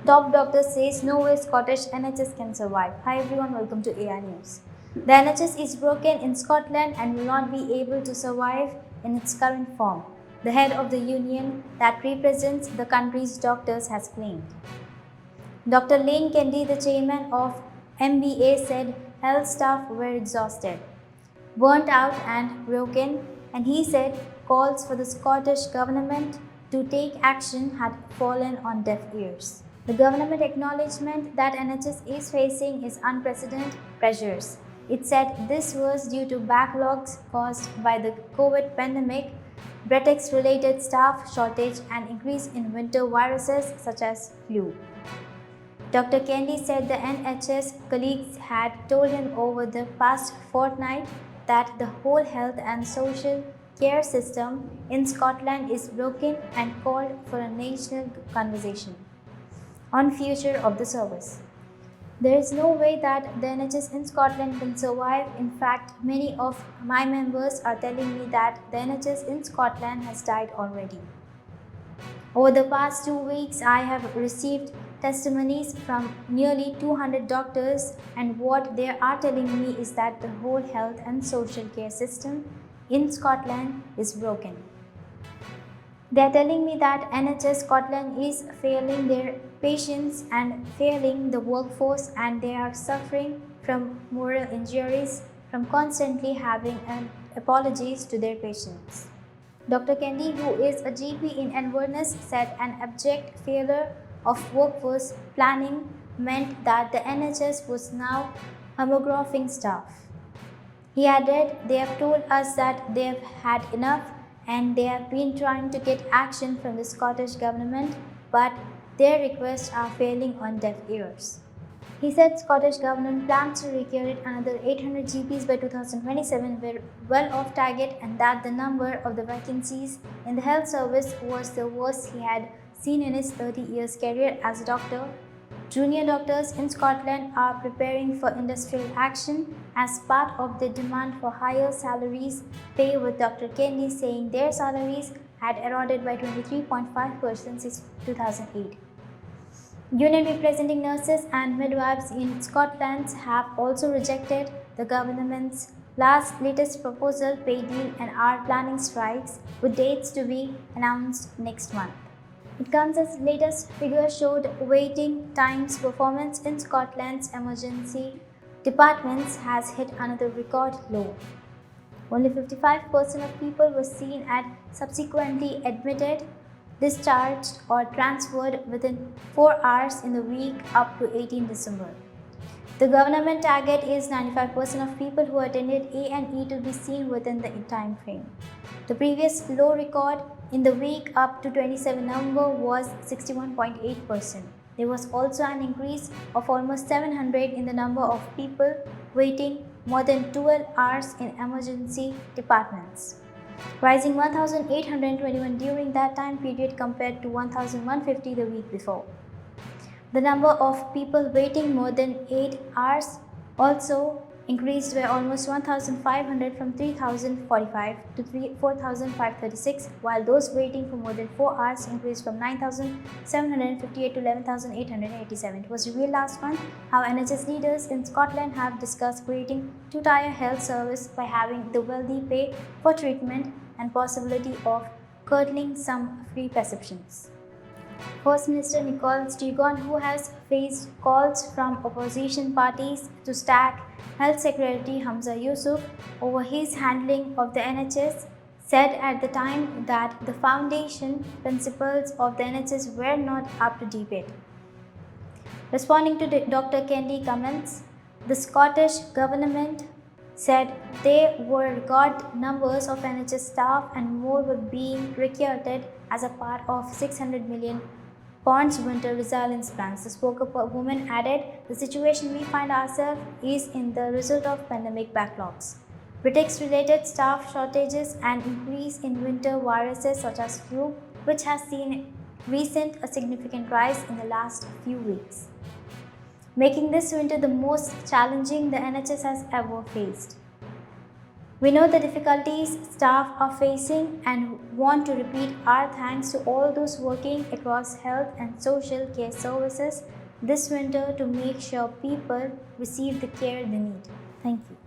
Top doctor says no way Scottish NHS can survive. Hi everyone, welcome to AI News. The NHS is broken in Scotland and will not be able to survive in its current form, the head of the union that represents the country's doctors has claimed. Dr. Lain, the chairman of MBA, said health staff were exhausted, burnt out and broken, and he said calls for the Scottish government to take action had fallen on deaf ears. The government acknowledgement that NHS is facing is unprecedented pressures. It said this was due to backlogs caused by the COVID pandemic, Brexit-related staff shortage, and increase in winter viruses such as flu. Dr. Kendi said the NHS colleagues had told him over the past fortnight that the whole health and social care system in Scotland is broken and called for a national conversation on future of the service. There is no way that the NHS in Scotland can survive. In fact, many of my members are telling me that the NHS in Scotland has died already. Over the past 2 weeks, I have received testimonies from nearly 200 doctors, and what they are telling me is that the whole health and social care system in Scotland is broken. They are telling me that NHS Scotland is failing their patients and failing the workforce, and they are suffering from moral injuries from constantly having apologies to their patients. Dr. Kendi, who is a GP in Inverness, said an abject failure of workforce planning meant that the NHS was now homographing staff. He added, they have told us that they have had enough and they have been trying to get action from the Scottish government, but their requests are failing on deaf ears. He said Scottish government plans to recruit another 800 GPs by 2027 were well off target, and that the number of the vacancies in the health service was the worst he had seen in his 30 years career as a doctor. Junior doctors in Scotland are preparing for industrial action as part of the demand for higher salaries pay, with Dr. Kendi saying their salaries had eroded by 23.5% since 2008. Union representing nurses and midwives in Scotland have also rejected the government's latest proposal pay deal and are planning strikes, with dates to be announced next month. It comes as latest figures showed waiting times performance in Scotland's emergency departments has hit another record low. Only 55% of people were seen and subsequently admitted, discharged or transferred within 4 hours in the week up to 18 December. The government target is 95% of people who attended A&E to be seen within the time frame. The previous low record in the week up to 27 November was 61.8%. There was also an increase of almost 700 in the number of people waiting more than 12 hours in emergency departments, rising 1,821 during that time period compared to 1,150 the week before. The number of people waiting more than 8 hours also increased by almost 1,500 from 3,045 to 4,536, while those waiting for more than 4 hours increased from 9,758 to 11,887. It was revealed last month how NHS leaders in Scotland have discussed creating two-tier health service by having the wealthy pay for treatment and possibility of curtailing some free prescriptions. First Minister Nicole Sturgeon, who has faced calls from opposition parties to sack Health Secretary Hamza Yusuf over his handling of the NHS, said at the time that the foundation principles of the NHS were not up to debate. Responding to Dr. Kendi comments, the Scottish government said they would regard numbers of NHS staff and more were being recruited as a part of 600 million pounds winter resilience plans. The spokeswoman added, the situation we find ourselves is in the result of pandemic backlogs, Brexit-related staff shortages and increase in winter viruses such as flu, which has seen a significant rise in the last few weeks, making this winter the most challenging the NHS has ever faced. We know the difficulties staff are facing and want to repeat our thanks to all those working across health and social care services this winter to make sure people receive the care they need. Thank you.